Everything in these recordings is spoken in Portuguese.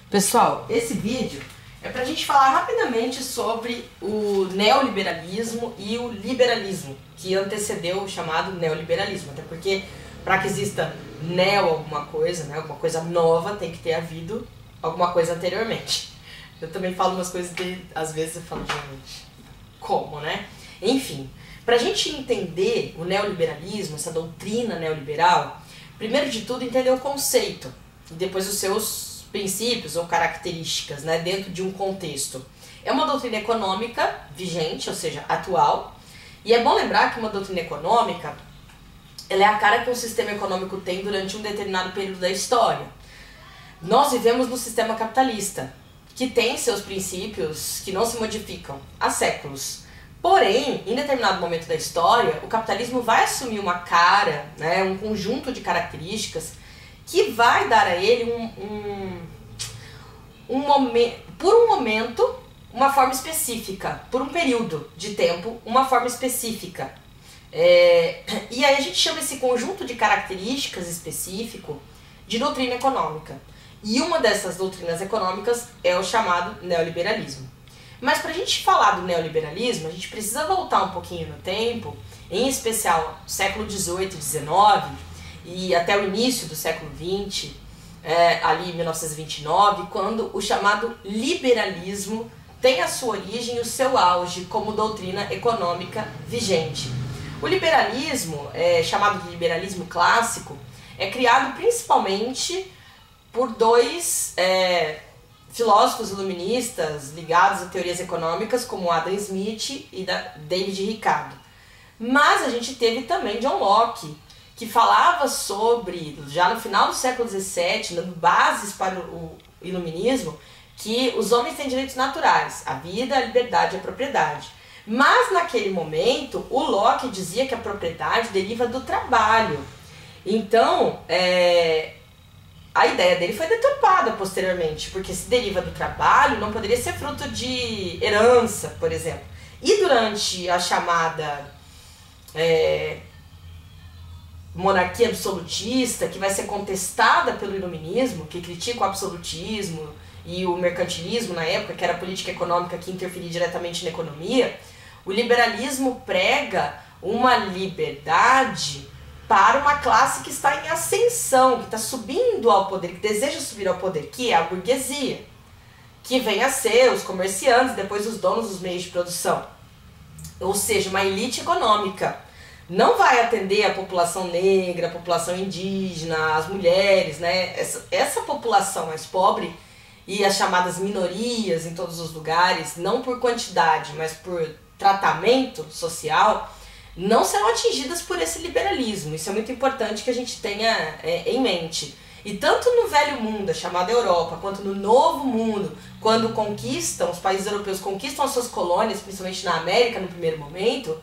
Pessoal, esse vídeo é pra gente falar rapidamente sobre o neoliberalismo e o liberalismo, que antecedeu o chamado neoliberalismo. Até porque, para que exista alguma coisa, né, alguma coisa nova, tem que ter havido alguma coisa anteriormente. Eu também falo umas coisas que às vezes eu falo, gente, como, né? Enfim, pra gente entender o neoliberalismo, essa doutrina neoliberal, primeiro de tudo entender o conceito e depois os seus princípios ou características, né, dentro de um contexto. É uma doutrina econômica vigente, ou seja, atual, e é bom lembrar que uma doutrina econômica ela é a cara que um sistema econômico tem durante um determinado período da história. Nós vivemos no sistema capitalista, que tem seus princípios que não se modificam há séculos. Porém, em determinado momento da história, o capitalismo vai assumir uma cara, né, um conjunto de características que vai dar a ele por um momento, uma forma específica, por um período de tempo, uma forma específica. E aí a gente chama esse conjunto de características específico de doutrina econômica. E uma dessas doutrinas econômicas é o chamado neoliberalismo. Mas para a gente falar do neoliberalismo, a gente precisa voltar um pouquinho no tempo, em especial século XVIII e XIX, e até o início do século XX, ali em 1929, quando o chamado liberalismo tem a sua origem e o seu auge como doutrina econômica vigente. O liberalismo, chamado de liberalismo clássico, é criado principalmente por dois filósofos iluministas ligados a teorias econômicas, como Adam Smith e David Ricardo. Mas a gente teve também John Locke, que falava sobre, já no final do século XVII, dando bases para o iluminismo, que os homens têm direitos naturais, a vida, a liberdade e a propriedade. Mas naquele momento, o Locke dizia que a propriedade deriva do trabalho. Então, a ideia dele foi deturpada posteriormente, porque se deriva do trabalho, não poderia ser fruto de herança, por exemplo. E durante a chamada monarquia absolutista, que vai ser contestada pelo iluminismo, que critica o absolutismo e o mercantilismo na época, que era a política econômica que interferia diretamente na economia, o liberalismo prega uma liberdade para uma classe que está em ascensão, que está subindo ao poder, que deseja subir ao poder, que é a burguesia, que vem a ser os comerciantes, depois os donos dos meios de produção. Ou seja, uma elite econômica. Não vai atender a população negra, a população indígena, as mulheres, né? Essa população mais pobre e as chamadas minorias em todos os lugares, não por quantidade, mas por tratamento social, não serão atingidas por esse liberalismo. Isso é muito importante que a gente tenha em mente. E tanto no velho mundo, chamada Europa, quanto no novo mundo, quando os países europeus conquistam as suas colônias, principalmente na América no primeiro momento,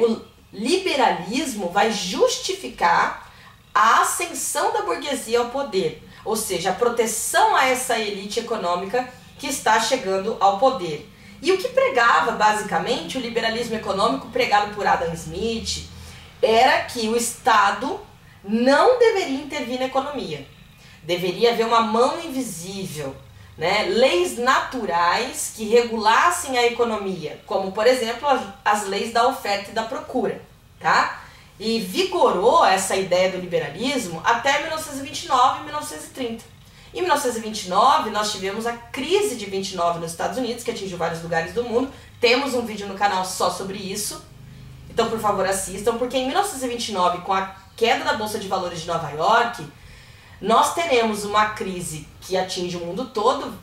o liberalismo vai justificar a ascensão da burguesia ao poder, ou seja, a proteção a essa elite econômica que está chegando ao poder. E o que pregava, basicamente, o liberalismo econômico pregado por Adam Smith era que o Estado não deveria intervir na economia. Deveria haver uma mão invisível, né? Leis naturais que regulassem a economia, como, por exemplo, as leis da oferta e da procura, tá? E vigorou essa ideia do liberalismo até 1929 e 1930. Em 1929, nós tivemos a crise de 29 nos Estados Unidos, que atingiu vários lugares do mundo. Temos um vídeo no canal só sobre isso. Então, por favor, assistam, porque em 1929, com a queda da Bolsa de Valores de Nova York, nós teremos uma crise que atinge o mundo todo,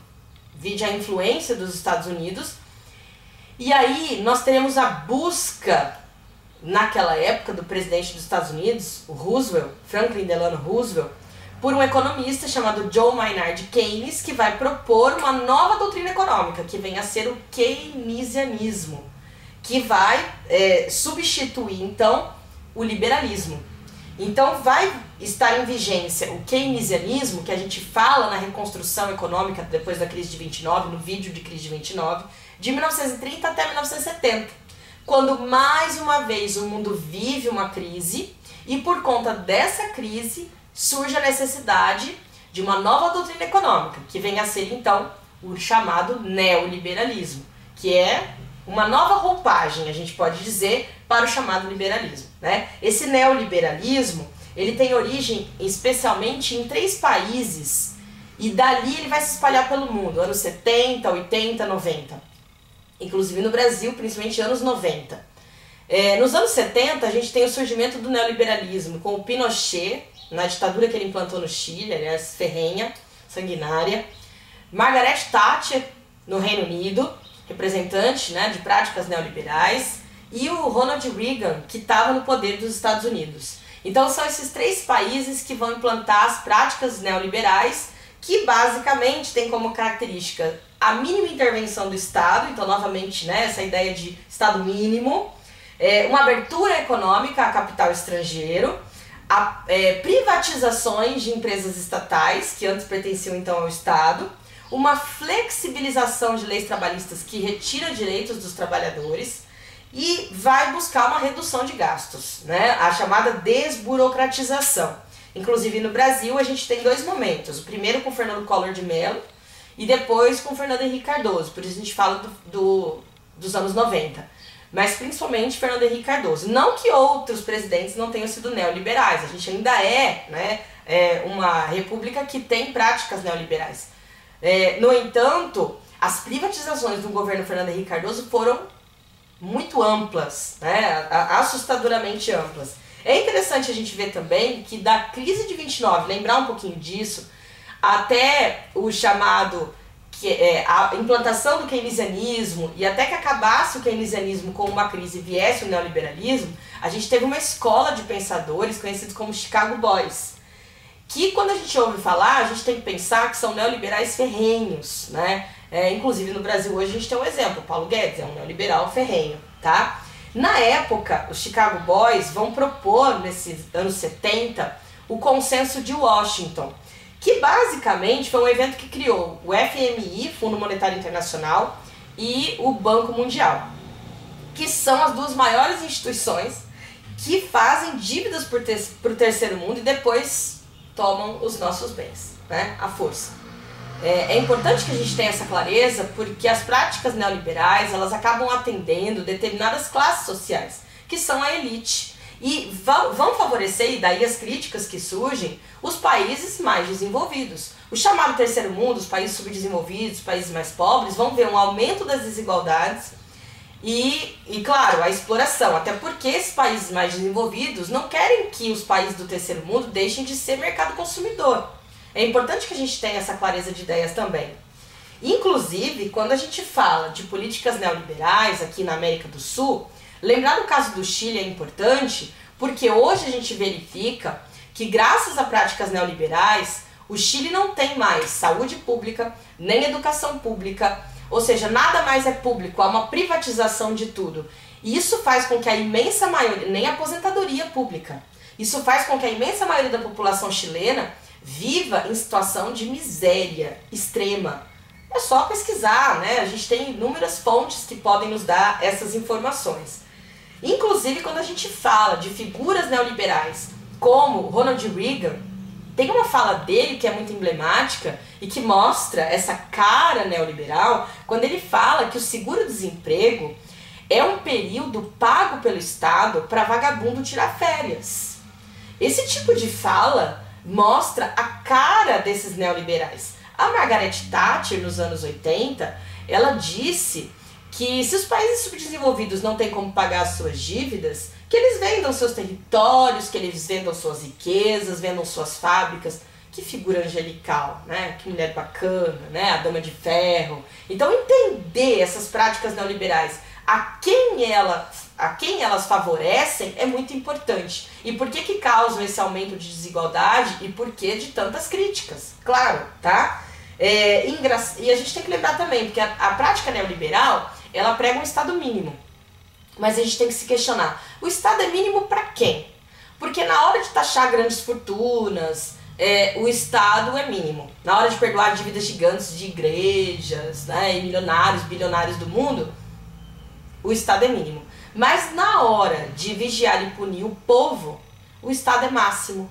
vide a influência dos Estados Unidos. E aí, nós teremos a busca, naquela época, do presidente dos Estados Unidos, o Roosevelt, Franklin Delano Roosevelt, por um economista chamado John Maynard Keynes, que vai propor uma nova doutrina econômica, que vem a ser o keynesianismo, que vai substituir, então, o liberalismo. Então vai estar em vigência o keynesianismo, que a gente fala na reconstrução econômica depois da crise de 29, no vídeo de crise de 29, de 1930 até 1970, quando mais uma vez o mundo vive uma crise e por conta dessa crise surge a necessidade de uma nova doutrina econômica, que vem a ser então o chamado neoliberalismo, que é uma nova roupagem, a gente pode dizer, para o chamado liberalismo, né? Esse neoliberalismo, ele tem origem especialmente em 3 países e dali ele vai se espalhar pelo mundo, anos 70, 80, 90. Inclusive no Brasil, principalmente anos 90. Nos anos 70, a gente tem o surgimento do neoliberalismo com o Pinochet, na ditadura que ele implantou no Chile, aliás, ferrenha, sanguinária. Margaret Thatcher, no Reino Unido, representante, né, de práticas neoliberais, e o Ronald Reagan, que estava no poder dos Estados Unidos. Então são esses 3 países que vão implantar as práticas neoliberais, que basicamente tem como característica a mínima intervenção do Estado, então novamente, né, essa ideia de Estado mínimo, uma abertura econômica a capital estrangeiro, privatizações de empresas estatais, que antes pertenciam então ao Estado, uma flexibilização de leis trabalhistas que retira direitos dos trabalhadores e vai buscar uma redução de gastos, né? A chamada desburocratização. Inclusive no Brasil a gente tem 2 momentos, o primeiro com Fernando Collor de Mello e depois com Fernando Henrique Cardoso, por isso a gente fala dos anos 90, mas principalmente Fernando Henrique Cardoso. Não que outros presidentes não tenham sido neoliberais, a gente ainda né, uma república que tem práticas neoliberais. No entanto, as privatizações do governo Fernando Henrique Cardoso foram muito amplas, né, assustadoramente amplas. É interessante a gente ver também que da crise de 29, lembrar um pouquinho disso, até o chamado, a implantação do keynesianismo e até que acabasse o keynesianismo com uma crise e viesse o neoliberalismo, a gente teve uma escola de pensadores conhecidos como Chicago Boys, que quando a gente ouve falar, a gente tem que pensar que são neoliberais ferrenhos, né? Inclusive no Brasil hoje a gente tem um exemplo, Paulo Guedes é um neoliberal ferrenho, tá? Na época, os Chicago Boys vão propor, nesses anos 70, o Consenso de Washington, que basicamente foi um evento que criou o FMI, Fundo Monetário Internacional, e o Banco Mundial, que são as 2 maiores instituições que fazem dívidas para o terceiro mundo e depois tomam os nossos bens, né, à força. É importante que a gente tenha essa clareza porque as práticas neoliberais elas acabam atendendo determinadas classes sociais, que são a elite, e vão favorecer, e daí as críticas que surgem, os países mais desenvolvidos. O chamado terceiro mundo, os países subdesenvolvidos, os países mais pobres, vão ver um aumento das desigualdades e claro, a exploração, até porque esses países mais desenvolvidos não querem que os países do terceiro mundo deixem de ser mercado consumidor. É importante que a gente tenha essa clareza de ideias também. Inclusive, quando a gente fala de políticas neoliberais aqui na América do Sul, lembrar do caso do Chile é importante porque hoje a gente verifica que graças a práticas neoliberais, o Chile não tem mais saúde pública, nem educação pública, ou seja, nada mais é público, há uma privatização de tudo. E isso faz com que a imensa maioria, nem aposentadoria pública, isso faz com que a imensa maioria da população chilena viva em situação de miséria extrema. É só pesquisar, né? A gente tem inúmeras fontes que podem nos dar essas informações. Inclusive, quando a gente fala de figuras neoliberais, como Ronald Reagan, tem uma fala dele que é muito emblemática e que mostra essa cara neoliberal, quando ele fala que o seguro-desemprego é um período pago pelo Estado para vagabundo tirar férias. Esse tipo de fala mostra a cara desses neoliberais. A Margaret Thatcher, nos anos 80, ela disse que se os países subdesenvolvidos não têm como pagar as suas dívidas, que eles vendam seus territórios, que eles vendam suas riquezas, vendam suas fábricas. Que figura angelical, né? Que mulher bacana, né? A dama de ferro. Então entender essas práticas neoliberais, a quem elas favorecem é muito importante. E por que causam esse aumento de desigualdade e por que de tantas críticas? Claro, tá? E a gente tem que lembrar também, porque a prática neoliberal, ela prega um Estado mínimo. Mas a gente tem que se questionar, o Estado é mínimo para quem? Porque na hora de taxar grandes fortunas, o Estado é mínimo. Na hora de perdoar dívidas gigantes de igrejas, né, e milionários, bilionários do mundo, o Estado é mínimo. Mas na hora de vigiar e punir o povo, o Estado é máximo.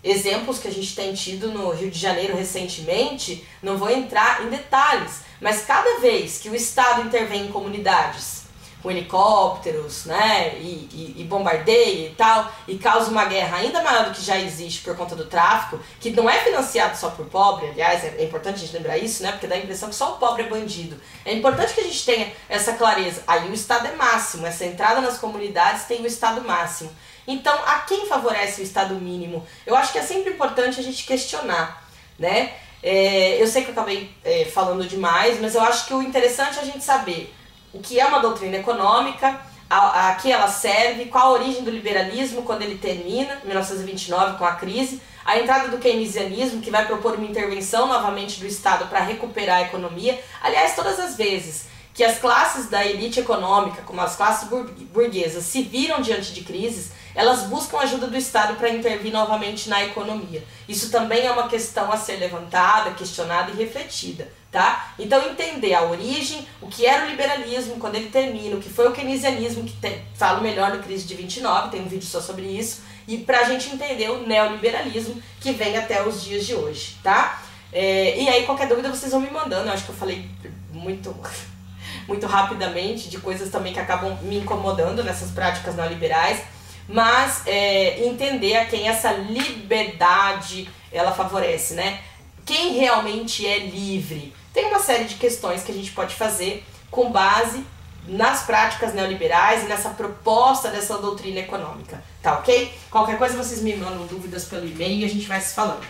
exemplos que a gente tem tido no Rio de Janeiro recentemente, não vou entrar em detalhes, mas cada vez que o Estado intervém em comunidades com helicópteros, né, e bombardeia e tal, e causa uma guerra ainda maior do que já existe por conta do tráfico, que não é financiado só por pobre, aliás, é importante a gente lembrar isso, né, porque dá a impressão que só o pobre é bandido. É importante que a gente tenha essa clareza. Aí o Estado é máximo, essa entrada nas comunidades tem o Estado máximo. Então, a quem favorece o Estado mínimo? Eu acho que é sempre importante a gente questionar, né? Eu sei que eu acabei falando demais, mas eu acho que o interessante é a gente saber o que é uma doutrina econômica, a que ela serve, qual a origem do liberalismo quando ele termina, em 1929 com a crise, a entrada do keynesianismo, que vai propor uma intervenção novamente do Estado para recuperar a economia. Aliás, todas as vezes que as classes da elite econômica, como as classes burguesas, se viram diante de crises, elas buscam a ajuda do Estado para intervir novamente na economia. Isso também é uma questão a ser levantada, questionada e refletida, tá? Então entender a origem, o que era o liberalismo quando ele termina, o que foi o keynesianismo, que falo melhor no Crise de 29, tem um vídeo só sobre isso, e pra gente entender o neoliberalismo que vem até os dias de hoje, tá? E aí qualquer dúvida vocês vão me mandando, eu acho que eu falei muito rapidamente de coisas também que acabam me incomodando nessas práticas neoliberais, mas entender a quem essa liberdade ela favorece, né? Quem realmente é livre? Tem uma série de questões que a gente pode fazer com base nas práticas neoliberais e nessa proposta dessa doutrina econômica, tá ok? Qualquer coisa vocês me mandam dúvidas pelo e-mail e a gente vai se falando.